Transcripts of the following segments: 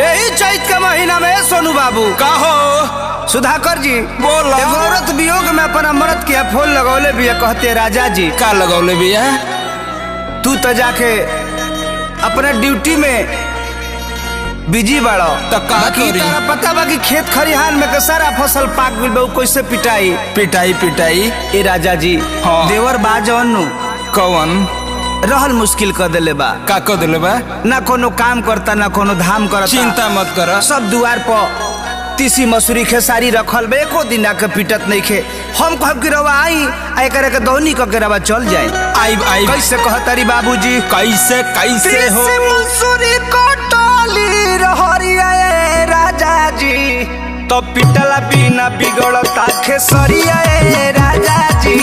यही चैत के महीना में सोनू बाबू कहो सुधाकर जी बोला। एगो औरत वियोग में अपन अमृत किया फूल लगौले भी कहते राजा जी का लगौले बिया तू तो जाके अपने ड्यूटी में बिजी बाड़ो तो का करी? तारा पता बा कि खेत खरिहान में के सारा फसल पाक गइल बा कैसे पिटाई पिटाई पिटाई ए राजा जी हाँ। देवर बाजन कौन रहल मुश्किल कर देले बा का कर दिले बा ना कोनो काम करता ना कोनो धाम करता चिंता मत कर सब दुआर पर तीसी मसूरी खेसारी रखल बे एको दिन आके पिटत नहीं खे हम कहब कि रवा आई आ करे के दौनी क के रवा चल जाए आई आई कैसे कहतारी बाबूजी कैसे कैसे हो तीसी मसूरी कटली रहरिया ए राजा जी तो पिटला बिना बिगड़ता खेसरिया ए राजा जी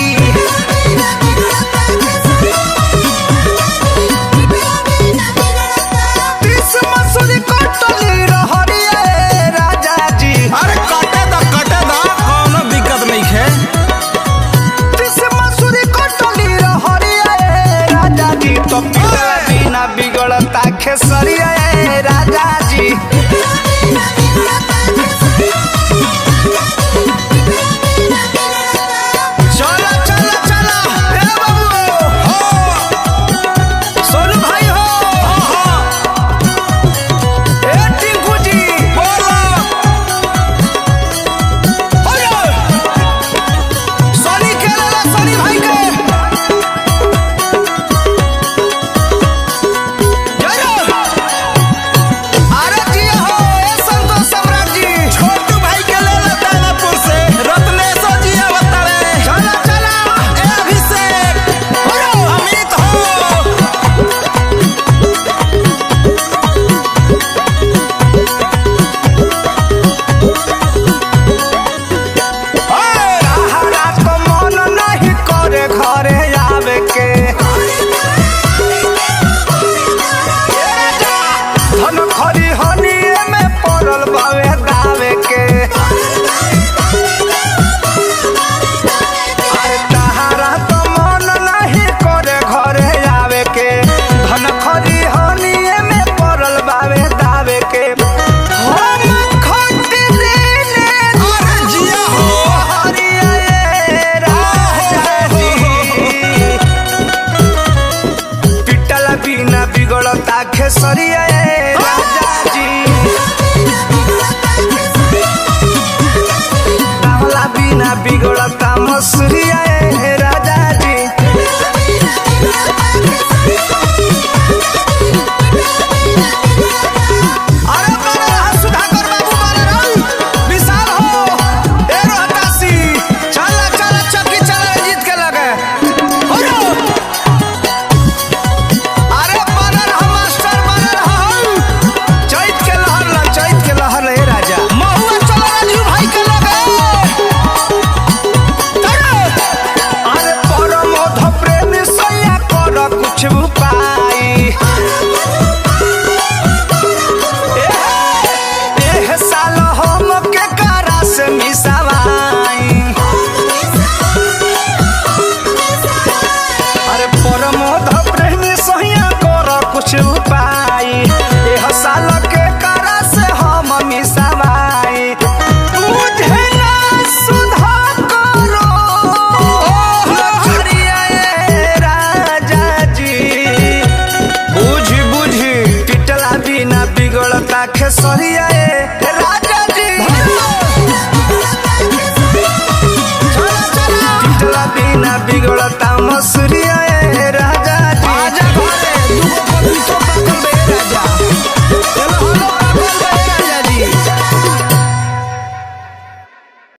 अरे कटे दा कोनो दिक्कत नहीं है तो पिटला बिना बिगड़ता खेसरिया ए राजा जी चला चला चला ए बाबू सोनू भाई हो ए टिंकू जी बोलो सोनी खेला सोनी भाई के अरे जी हो ए संतोष सम्राट जी छोटू भाई के ले ला दानापुर से रत्नेश्वर जी अवतारे चला चला ए अभिषेक अमित हो रात को मन नहीं करे घरे आवे के धन खरी हनिए में पड़ल बावे दावे के अरे तहारा तो मन नहीं करे घरे आवे के धन खरी हनिए में पड़ल बावे दावे के हम खटी दिने अरे जिया हो हरिया ए राजा जी पिटला बिना बिगड़ता खेसरिया ए राजा जी रावला बिना बिगड़ता मसूरिया ए राजा जी अरे बड़ा सुधाकर बाबू बड़ा विशाल हो ए रोहतासी चला चला चक्की चला जीत के लगे अरे बनर हम मास्टर बनर हम चैत के लहर ले राजा महुआ चला राजू भाई के लगे अरे परमोध प्रेम सैया कर कुछ उपाय एह साल हम के कारा से मिसावाई अरे परमोध प्रेमी सहिया कर कुछ उपाय एह साल के कारा से हम मिसावाई तुझे ना सुधा करो हरिया ए राजा जी बुझी बुझी पिटला बिना बिगड़ता खेसरिया ए राजा जी चला चला पिटला बिना बिगड़ता मस